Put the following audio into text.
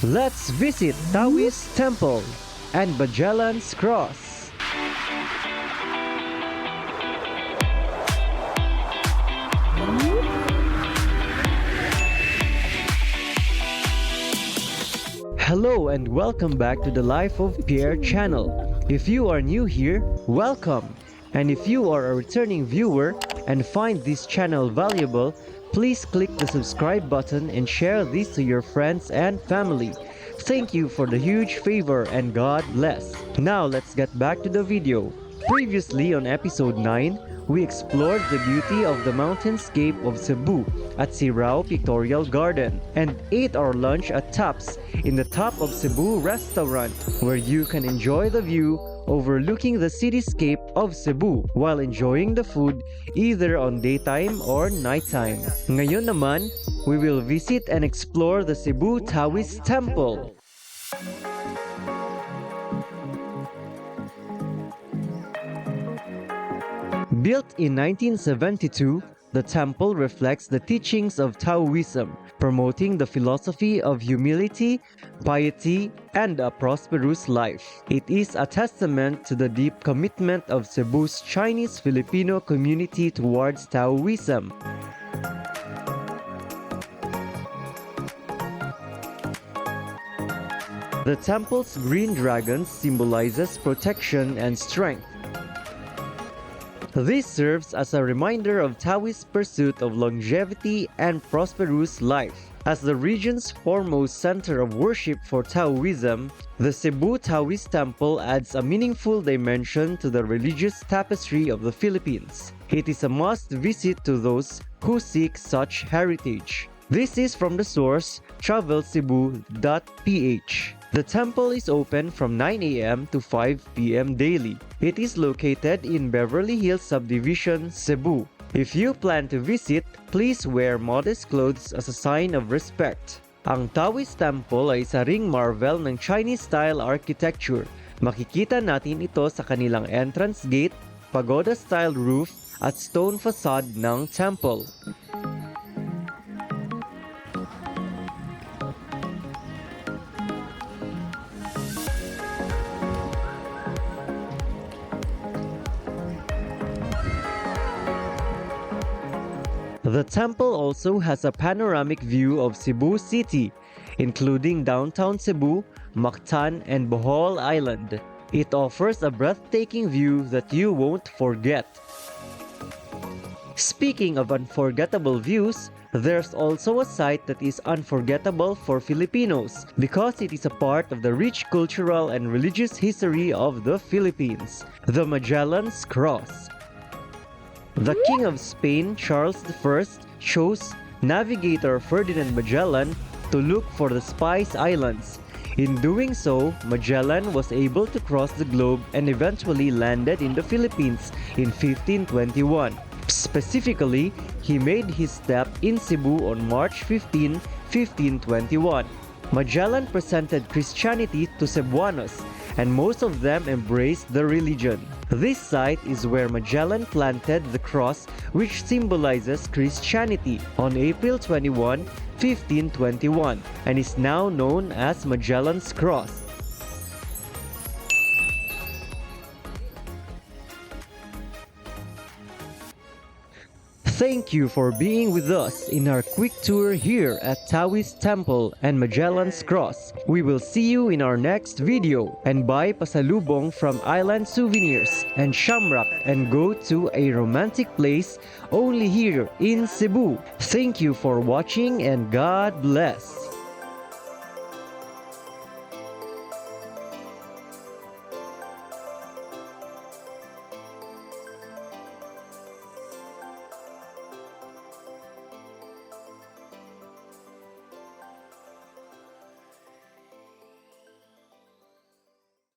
Let's visit Taoist Temple and Magellan's Cross. Hello and welcome back to the Life of Pierre channel. If you are new here, welcome. And if you are a returning viewer and find this channel valuable, please click the subscribe button and share this to your friends and family. Thank you for the huge favor and God bless. Now let's get back to the video. Previously on episode 9, we explored the beauty of the mountainscape of Cebu at Sirao Pictorial Garden and ate our lunch at Taps in the Top of Cebu restaurant, where you can enjoy the view overlooking the cityscape of Cebu while enjoying the food either on daytime or nighttime. Ngayon naman, we will visit and explore the Cebu Taoist Temple. Built in 1972, the temple reflects the teachings of Taoism, promoting the philosophy of humility, piety, and a prosperous life. It is a testament to the deep commitment of Cebu's Chinese-Filipino community towards Taoism. The temple's green dragon symbolizes protection and strength. This serves as a reminder of Taoist pursuit of longevity and prosperous life. As the region's foremost center of worship for Taoism, the Cebu Taoist Temple adds a meaningful dimension to the religious tapestry of the Philippines. It is a must visit to those who seek such heritage. This is from the source travelcebu.ph. The temple is open from 9 a.m. to 5 p.m. daily. It is located in Beverly Hills Subdivision, Cebu. If you plan to visit, please wear modest clothes as a sign of respect. Ang Taoist Temple ay isa ring marvel ng Chinese-style architecture. Makikita natin ito sa kanilang entrance gate, pagoda-style roof, at stone facade ng temple. The temple also has a panoramic view of Cebu City, including downtown Cebu, Mactan, and Bohol Island. It offers a breathtaking view that you won't forget. Speaking of unforgettable views, there's also a site that is unforgettable for Filipinos because it is a part of the rich cultural and religious history of the Philippines, the Magellan'S Cross. The King of Spain, Charles I, chose navigator Ferdinand Magellan to look for the Spice Islands. In doing so, Magellan was able to cross the globe and eventually landed in the Philippines in 1521. Specifically, he made his step in Cebu on March 15, 1521. Magellan presented Christianity to Cebuanos, and most of them embraced the religion. This site is where Magellan planted the cross, which symbolizes Christianity, on April 21, 1521, and is now known as Magellan'S Cross. Thank you for being with us in our quick tour here at Taoist Temple and Magellan'S Cross. We will see you in our next video, and buy pasalubong from Island Souvenirs and Shamrock and go to a romantic place only here in Cebu. Thank you for watching and God bless.